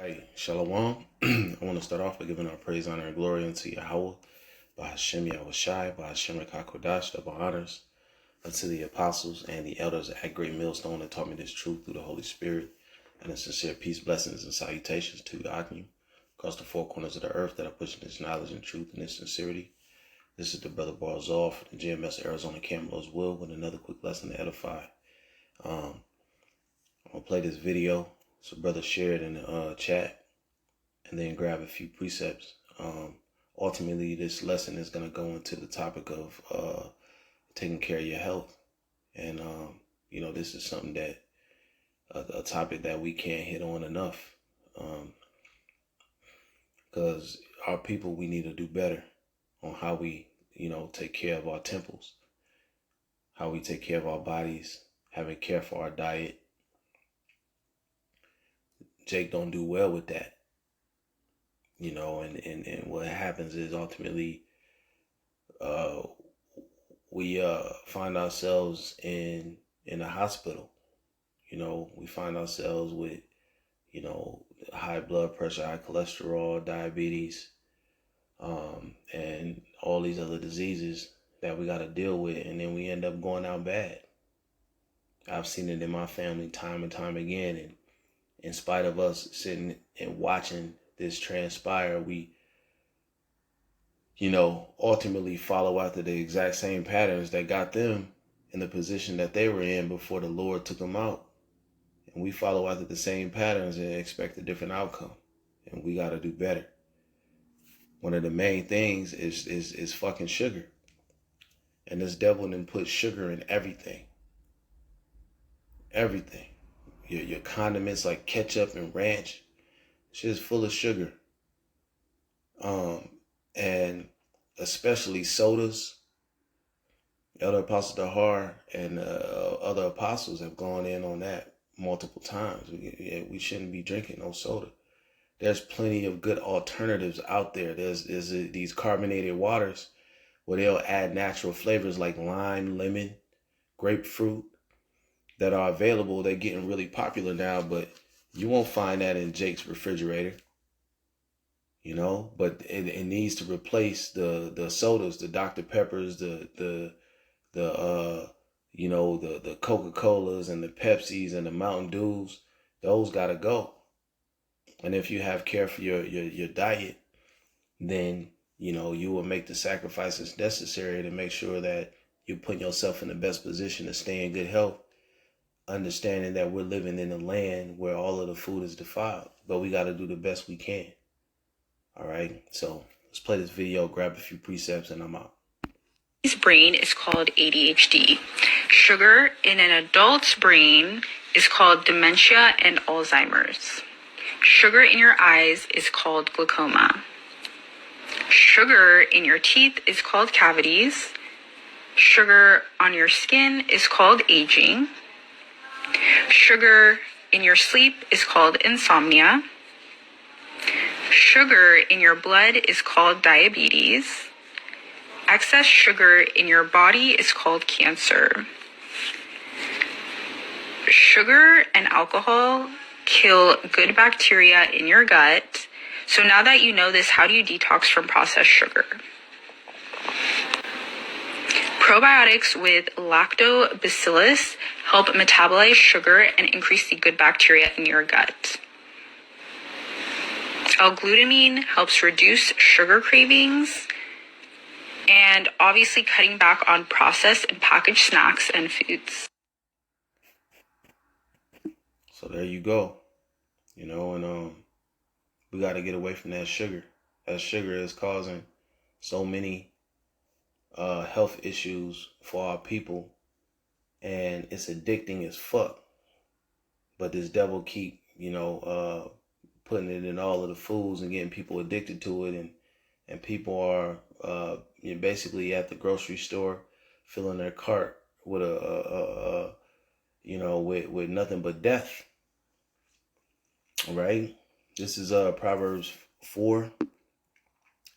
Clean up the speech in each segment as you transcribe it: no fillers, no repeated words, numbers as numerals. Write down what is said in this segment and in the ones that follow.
Right, Shalom. I want to start off by giving our praise, honor, and glory unto Yahweh, by Hashem Yahushai, by Hashem Rekakodash, double honors unto the apostles and the elders at Great Millstone that taught me this truth through the Holy Spirit, and a sincere peace, blessings, and salutations to Agnew across the four corners of the earth that are pushing this knowledge and truth and this sincerity. This is the Brother Barzal for the GMS Arizona Camalos Will with another quick lesson to edify. I'm going to play this video. So brother shared in the chat, and then grab a few precepts. Ultimately, this lesson is going to go into the topic of taking care of your health. And, this is something that, a topic that we can't hit on enough. Because our people, we need to do better on how we, take care of our temples, how we take care of our bodies, having care for our diet. Jake don't do well with that, and what happens is ultimately we find ourselves in a hospital. We find ourselves with, high blood pressure, high cholesterol, diabetes, and all these other diseases that we got to deal with, and then we end up going out bad. I've seen it in my family time and time again, and in spite of us sitting and watching this transpire, we, ultimately follow after the exact same patterns that got them in the position that they were in before the Lord took them out. And we follow after the same patterns and expect a different outcome. And we got to do better. One of the main things is fucking sugar. And this devil done put sugar in everything. Everything. Your condiments like ketchup and ranch, shit is full of sugar. And especially sodas. Elder Apostle Dahar and other apostles have gone in on that multiple times. We shouldn't be drinking no soda. There's plenty of good alternatives out there. There's these carbonated waters where they'll add natural flavors like lime, lemon, grapefruit, that are available. They're getting really popular now, but you won't find that in Jake's refrigerator, but it needs to replace the sodas, the Dr. Peppers, the Coca-Colas and the Pepsis and the Mountain Dews. Those gotta go. And if you have care for your diet, then, you will make the sacrifices necessary to make sure that you're putting yourself in the best position to stay in good health, understanding that we're living in a land where all of the food is defiled, but we got to do the best we can. All right, so let's play this video, grab a few precepts, and I'm out. His brain is called ADHD. Sugar in an adult's brain is called dementia and Alzheimer's. Sugar in your eyes is called glaucoma. Sugar in your teeth is called cavities. Sugar on your skin is called aging. Sugar in your sleep is called insomnia. Sugar in your blood is called diabetes. Excess sugar in your body is called cancer. Sugar and alcohol kill good bacteria in your gut. So now that you know this, how do you detox from processed sugar? Probiotics with lactobacillus help metabolize sugar and increase the good bacteria in your gut. L-glutamine helps reduce sugar cravings, and obviously cutting back on processed and packaged snacks and foods. So there you go. And we got to get away from that sugar. That sugar is causing so many health issues for our people, and it's addicting as fuck. But this devil keep, putting it in all of the foods and getting people addicted to it, and people are basically at the grocery store filling their cart with with nothing but death. All right, this is Proverbs 4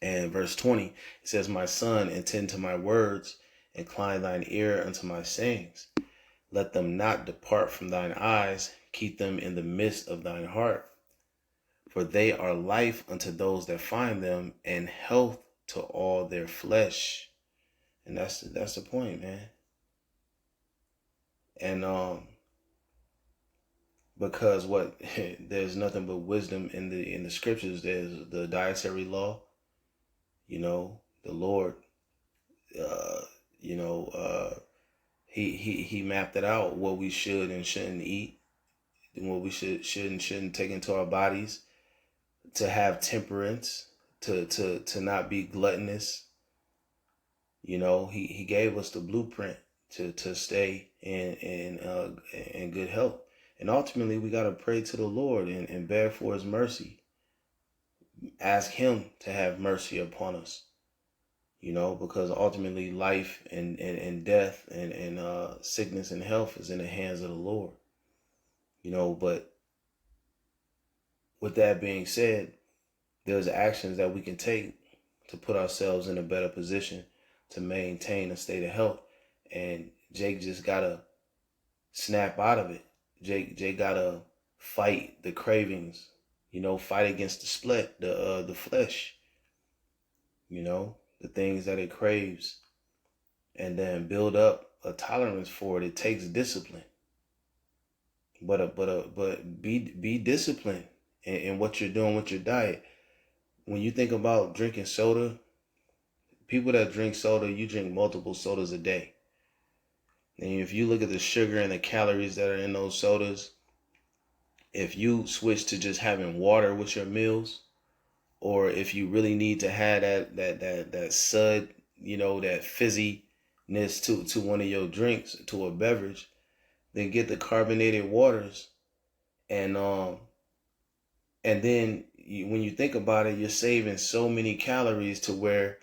and verse 20. It says, "My son, attend to my words, incline thine ear unto my sayings. Let them not depart from thine eyes, keep them in the midst of thine heart. For they are life unto those that find them, and health to all their flesh. And that's the point, man. And because what there's nothing but wisdom in the scriptures. There's the dietary law, the Lord, uh, he mapped it out, what we should and shouldn't eat, and what we should and shouldn't take into our bodies, to have temperance, to not be gluttonous. He gave us the blueprint to stay in good health. And ultimately, we got to pray to the Lord and beg for his mercy. Ask him to have mercy upon us, because ultimately life and death and sickness and health is in the hands of the Lord. But with that being said, there's actions that we can take to put ourselves in a better position to maintain a state of health. And Jake just gotta snap out of it. Jake gotta fight the cravings, fight against the flesh, the things that it craves, and then build up a tolerance for it. It takes discipline, but be disciplined in what you're doing with your diet. When you think about drinking soda, people that drink soda, you drink multiple sodas a day. And if you look at the sugar and the calories that are in those sodas, if you switch to just having water with your meals, or if you really need to have that sud, that fizziness to one of your drinks, to a beverage, then get the carbonated waters. And then when you think about it, you're saving so many calories to where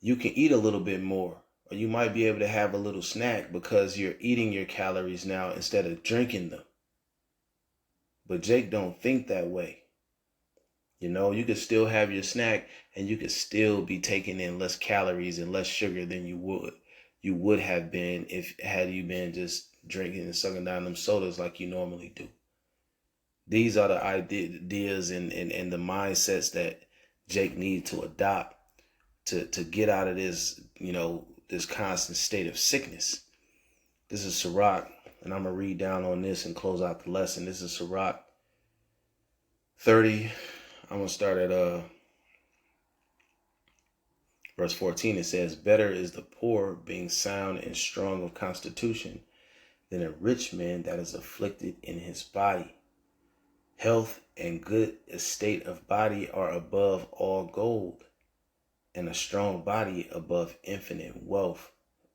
you can eat a little bit more, or you might be able to have a little snack because you're eating your calories now instead of drinking them. But Jake don't think that way. You could still have your snack and you could still be taking in less calories and less sugar than you would have been had you been just drinking and sucking down them sodas like you normally do. These are the ideas and the mindsets that Jake needs to adopt to get out of this, this constant state of sickness. This is Sirach, and I'm going to read down on this and close out the lesson. This is Sirach 30. I'm going to start at verse 14. It says, better is the poor being sound and strong of constitution than a rich man that is afflicted in his body. Health and good estate of body are above all gold, and a strong body above infinite wealth.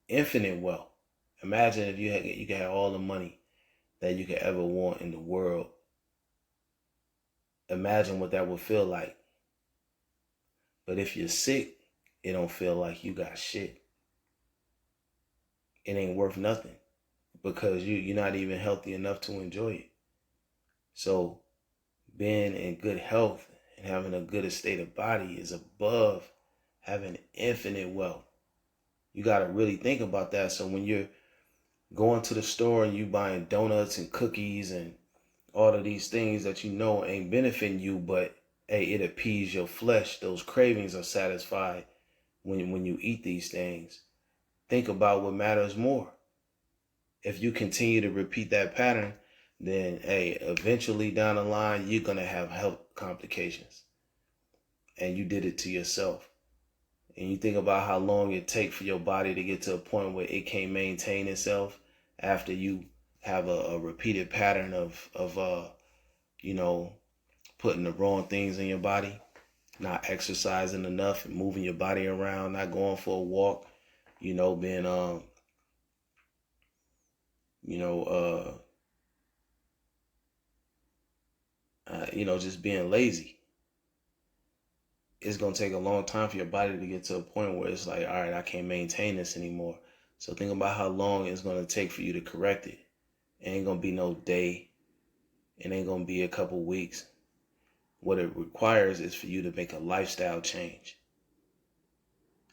Infinite wealth. Imagine if you could have all the money that you could ever want in the world. Imagine what that would feel like. But if you're sick, it don't feel like you got shit. It ain't worth nothing because you're not even healthy enough to enjoy it. So being in good health and having a good estate of body is above having infinite wealth. You got to really think about that. So when you're going to the store and you buying donuts and cookies and all of these things that ain't benefiting you, but hey, it appeases your flesh. Those cravings are satisfied when you eat these things. Think about what matters more. If you continue to repeat that pattern, then hey, eventually down the line, you're going to have health complications. And you did it to yourself. And you think about how long it takes for your body to get to a point where it can't maintain itself after you have a repeated pattern of putting the wrong things in your body, not exercising enough and moving your body around, not going for a walk, being just being lazy. It's going to take a long time for your body to get to a point where it's like, all right, I can't maintain this anymore. So think about how long it's going to take for you to correct it. It ain't going to be no day. It ain't going to be a couple weeks. What it requires is for you to make a lifestyle change.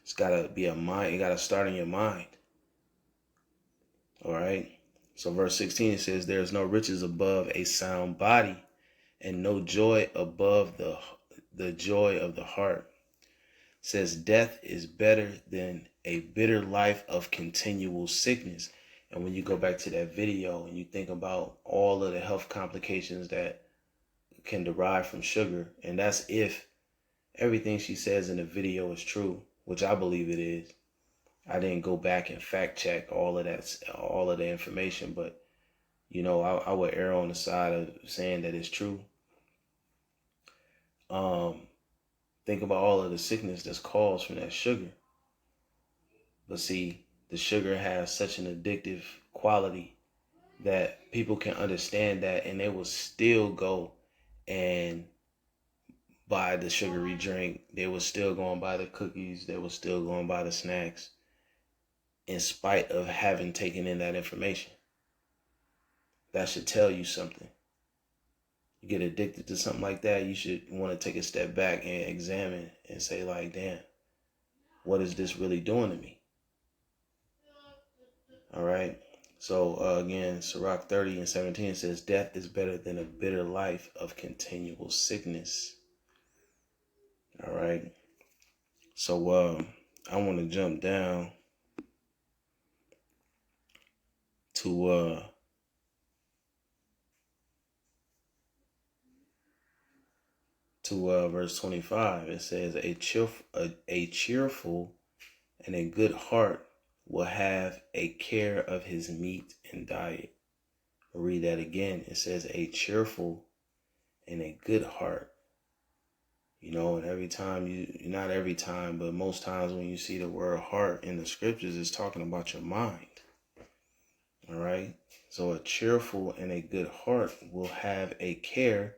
It's got to be a mind. You got to start in your mind. All right. So verse 16, it says, there is no riches above a sound body, and no joy above the joy of the heart. It says death is better than a bitter life of continual sickness. And when you go back to that video and you think about all of the health complications that can derive from sugar, and that's if everything she says in the video is true, which I believe it is. I didn't go back and fact check all of the information, but you know, I would err on the side of saying that it's true. Think about all of the sickness that's caused from that sugar. But see, the sugar has such an addictive quality that people can understand that, and they will still go and buy the sugary drink. They will still go and buy the cookies. They will still go and buy the snacks in spite of having taken in that information. That should tell you something. You get addicted to something like that, you should want to take a step back and examine and say, like, damn, what is this really doing to me? All right. So again, Sirach 30:17 says, death is better than a bitter life of continual sickness. All right. So I want to jump down to verse 25. It says, a cheerful and a good heart will have a care of his meat and diet. I'll read that again. It says a cheerful and a good heart. You know, and every time not every time, but most times when you see the word heart in the scriptures, it's talking about your mind. All right. So a cheerful and a good heart will have a care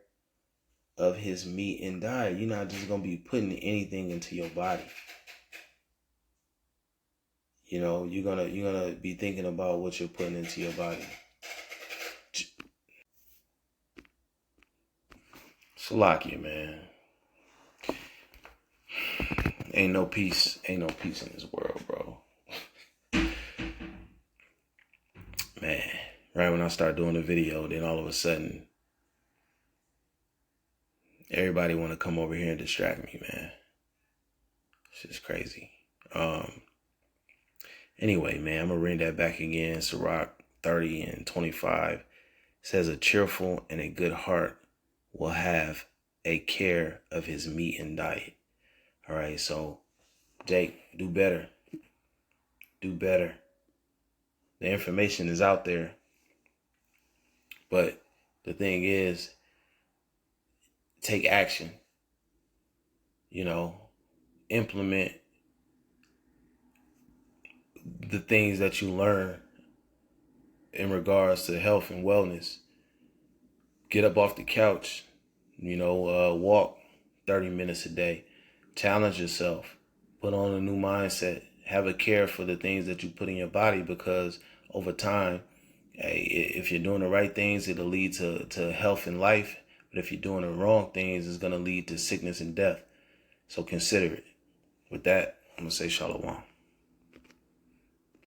of his meat and diet. You're not just going to be putting anything into your body. You know, you're gonna be thinking about what you're putting into your body. Salakia, man. Ain't no peace in this world, bro. Man, right when I start doing the video, then all of a sudden, everybody want to come over here and distract me, man. It's just crazy. Anyway, man, I'm going to read that back again. Sirach 30:25 says, a cheerful and a good heart will have a care of his meat and diet. All right, so, Jake, do better. Do better. The information is out there. But the thing is, take action. You know, implement the things that you learn in regards to health and wellness. Get up off the couch, you know, walk 30 minutes a day. Challenge yourself. Put on a new mindset. Have a care for the things that you put in your body, because over time, if you're doing the right things, it'll lead to health and life. But if you're doing the wrong things, it's going to lead to sickness and death. So consider it. With that, I'm going to say shalom.